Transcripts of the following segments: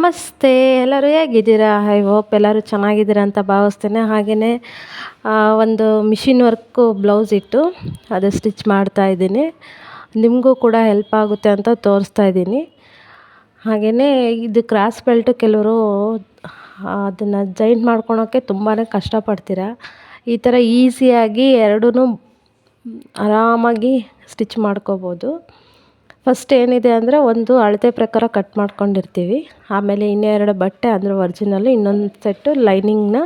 ನಮಸ್ತೆ, ಎಲ್ಲರೂ ಹೇಗಿದ್ದೀರಾ? ಐ ಹೋಪ್ ಎಲ್ಲರೂ ಚೆನ್ನಾಗಿದ್ದೀರಾ ಅಂತ ಭಾವಿಸ್ತೇನೆ. ಹಾಗೆಯೇ ಒಂದು ಮಿಷಿನ್ ವರ್ಕು ಬ್ಲೌಸ್ ಇಟ್ಟು ಅದು ಸ್ಟಿಚ್ ಮಾಡ್ತಾಯಿದ್ದೀನಿ. ನಿಮಗೂ ಕೂಡ ಹೆಲ್ಪ್ ಆಗುತ್ತೆ ಅಂತ ತೋರಿಸ್ತಾ ಇದ್ದೀನಿ. ಹಾಗೆಯೇ ಇದು ಕ್ರಾಸ್ ಬೆಲ್ಟು ಕೆಲವರು ಅದನ್ನು ಜಾಯಿಂಟ್ ಮಾಡ್ಕೊಳೋಕ್ಕೆ ತುಂಬಾ ಕಷ್ಟಪಡ್ತೀರ. ಈ ಥರ ಈಸಿಯಾಗಿ ಎರಡೂ ಆರಾಮಾಗಿ ಸ್ಟಿಚ್ ಮಾಡ್ಕೋಬೋದು. ಫಸ್ಟ್ ಏನಿದೆ ಅಂದರೆ ಒಂದು ಅಳತೆ ಪ್ರಕಾರ ಕಟ್ ಮಾಡ್ಕೊಂಡಿರ್ತೀವಿ. ಆಮೇಲೆ ಇನ್ನೆರಡು ಬಟ್ಟೆ ಅಂದರೆ ಒರಿಜಿನಲ್ಲು, ಇನ್ನೊಂದು ಸೆಟ್ಟು ಲೈನಿಂಗ್ನ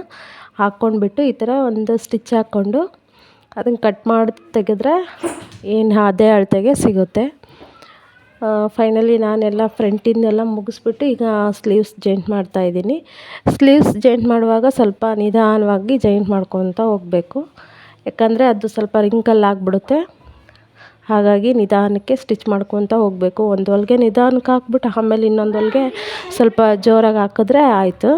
ಹಾಕ್ಕೊಂಡ್ಬಿಟ್ಟು ಈ ಥರ ಒಂದು ಸ್ಟಿಚ್ ಹಾಕ್ಕೊಂಡು ಅದನ್ನು ಕಟ್ ಮಾಡಿ ತೆಗೆದ್ರೆ ಏನು ಅದೇ ಅಳತೆಗೆ ಸಿಗುತ್ತೆ. ಫೈನಲಿ ನಾನೆಲ್ಲ ಫ್ರಂಟಿಂದೆಲ್ಲ ಮುಗಿಸ್ಬಿಟ್ಟು ಈಗ ಸ್ಲೀವ್ಸ್ ಜಾಯಿಂಟ್ ಮಾಡ್ತಾಯಿದ್ದೀನಿ. ಸ್ಲೀವ್ಸ್ ಜಾಯಿಂಟ್ ಮಾಡುವಾಗ ಸ್ವಲ್ಪ ನಿಧಾನವಾಗಿ ಜಾಯಿಂಟ್ ಮಾಡ್ಕೊತ ಹೋಗಬೇಕು. ಯಾಕಂದರೆ ಅದು ಸ್ವಲ್ಪ ರಿಂಕಲ್ ಆಗಿಬಿಡುತ್ತೆ. ಹಾಗಾಗಿ ನಿಧಾನಕ್ಕೆ ಸ್ಟಿಚ್ ಮಾಡ್ಕೊತ ಹೋಗಬೇಕು. ಒಂದು ಹೊಲಿಗೆ ನಿಧಾನಕ್ಕೆ ಹಾಕ್ಬಿಟ್ಟು ಆಮೇಲೆ ಇನ್ನೊಂದು ಹೊಲಿಗೆ ಸ್ವಲ್ಪ ಜೋರಾಗಿ ಹಾಕಿದ್ರೆ ಆಯಿತು.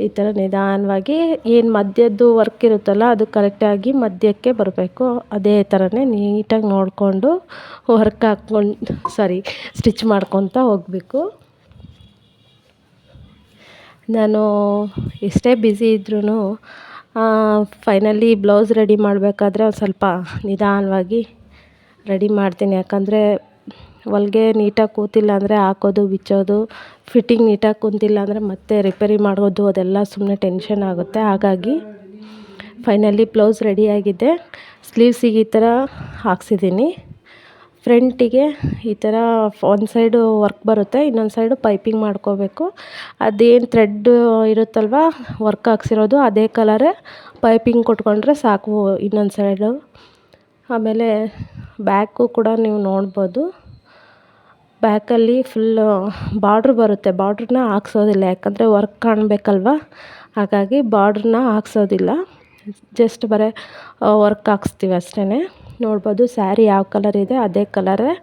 ಈ ಥರ ನಿಧಾನವಾಗಿ ಏನು ಮಧ್ಯದ್ದು ವರ್ಕ್ ಇರುತ್ತಲ್ಲ ಅದು ಕರೆಕ್ಟಾಗಿ ಮಧ್ಯಕ್ಕೆ ಬರಬೇಕು. ಅದೇ ಥರನೇ ನೀಟಾಗಿ ನೋಡಿಕೊಂಡು ವರ್ಕ್ ಸ್ಟಿಚ್ ಮಾಡ್ಕೊತ ಹೋಗಬೇಕು. ನಾನು ಎಷ್ಟೇ ಬ್ಯುಸಿ ಇದ್ರೂ ಫೈನಲಿ ಬ್ಲೌಸ್ ರೆಡಿ ಮಾಡಬೇಕಾದ್ರೆ ಒಂದು ಸ್ವಲ್ಪ ನಿಧಾನವಾಗಿ ರೆಡಿ ಮಾಡ್ತೀನಿ. ಯಾಕಂದರೆ ಹೊಲಿಗೆ ನೀಟಾಗಿ ಕೂತಿಲ್ಲ ಅಂದರೆ ಹಾಕೋದು ಬಿಚ್ಚೋದು, ಫಿಟ್ಟಿಂಗ್ ನೀಟಾಗಿ ಕುಂತಿಲ್ಲ ಅಂದರೆ ಮತ್ತೆ ರಿಪೇರಿ ಮಾಡೋದು ಅದೆಲ್ಲ ಸುಮ್ಮನೆ ಟೆನ್ಷನ್ ಆಗುತ್ತೆ. ಹಾಗಾಗಿ ಫೈನಲಿ ಬ್ಲೌಸ್ ರೆಡಿಯಾಗಿದೆ. ಸ್ಲೀವ್ಸಿಗೆ ಈ ಥರ ಹಾಕ್ಸಿದ್ದೀನಿ. ಫ್ರಂಟಿಗೆ ಈ ಥರ ಒಂದು ಸೈಡು ವರ್ಕ್ ಬರುತ್ತೆ, ಇನ್ನೊಂದು ಸೈಡು ಪೈಪಿಂಗ್ ಮಾಡ್ಕೋಬೇಕು. ಅದೇನು ಥ್ರೆಡ್ ಇರುತ್ತಲ್ವ ವರ್ಕ್ ಹಾಕ್ಸಿರೋದು ಅದೇ ಕಲರೇ ಪೈಪಿಂಗ್ ಕೊಟ್ಕೊಂಡ್ರೆ ಸಾಕು ಇನ್ನೊಂದು ಸೈಡು. ಆಮೇಲೆ ಬ್ಯಾಕು ಕೂಡ ನೀವು ನೋಡ್ಬೋದು. ಬ್ಯಾಕಲ್ಲಿ ಫುಲ್ಲು ಬಾರ್ಡ್ರ್ ಬರುತ್ತೆ. ಬಾರ್ಡ್ರನ್ನ ಹಾಕ್ಸೋದಿಲ್ಲ, ಯಾಕಂದರೆ ವರ್ಕ್ ಕಾಣಬೇಕಲ್ವ. ಹಾಗಾಗಿ ಬಾರ್ಡ್ರನ್ನ ಹಾಕ್ಸೋದಿಲ್ಲ, ಜಸ್ಟ್ ಬರೀ ವರ್ಕ್ ಹಾಕ್ಸ್ತೀವಿ ಅಷ್ಟೇ. ನೋಡ್ಬೋದು ಸ್ಯಾರಿ ಯಾವ ಕಲರ್ ಇದೆ ಅದೇ ಕಲರೇ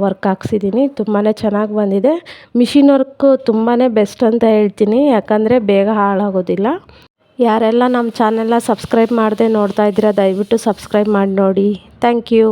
ವರ್ಕ್ ಹಾಕ್ಸಿದ್ದೀನಿ. ತುಂಬಾ ಚೆನ್ನಾಗಿ ಬಂದಿದೆ. ಮಿಷಿನ್ ವರ್ಕು ತುಂಬಾ ಬೆಸ್ಟ್ ಅಂತ ಹೇಳ್ತೀನಿ, ಯಾಕಂದರೆ ಬೇಗ ಹಾಳಾಗೋದಿಲ್ಲ. ಯಾರೆಲ್ಲ ನಮ್ಮ ಚಾನೆಲ್ನ ಸಬ್ಸ್ಕ್ರೈಬ್ ಮಾಡದೆ ನೋಡ್ತಾ ಇದ್ದೀರಾ ದಯವಿಟ್ಟು ಸಬ್ಸ್ಕ್ರೈಬ್ ಮಾಡಿ ನೋಡಿ. Thank you.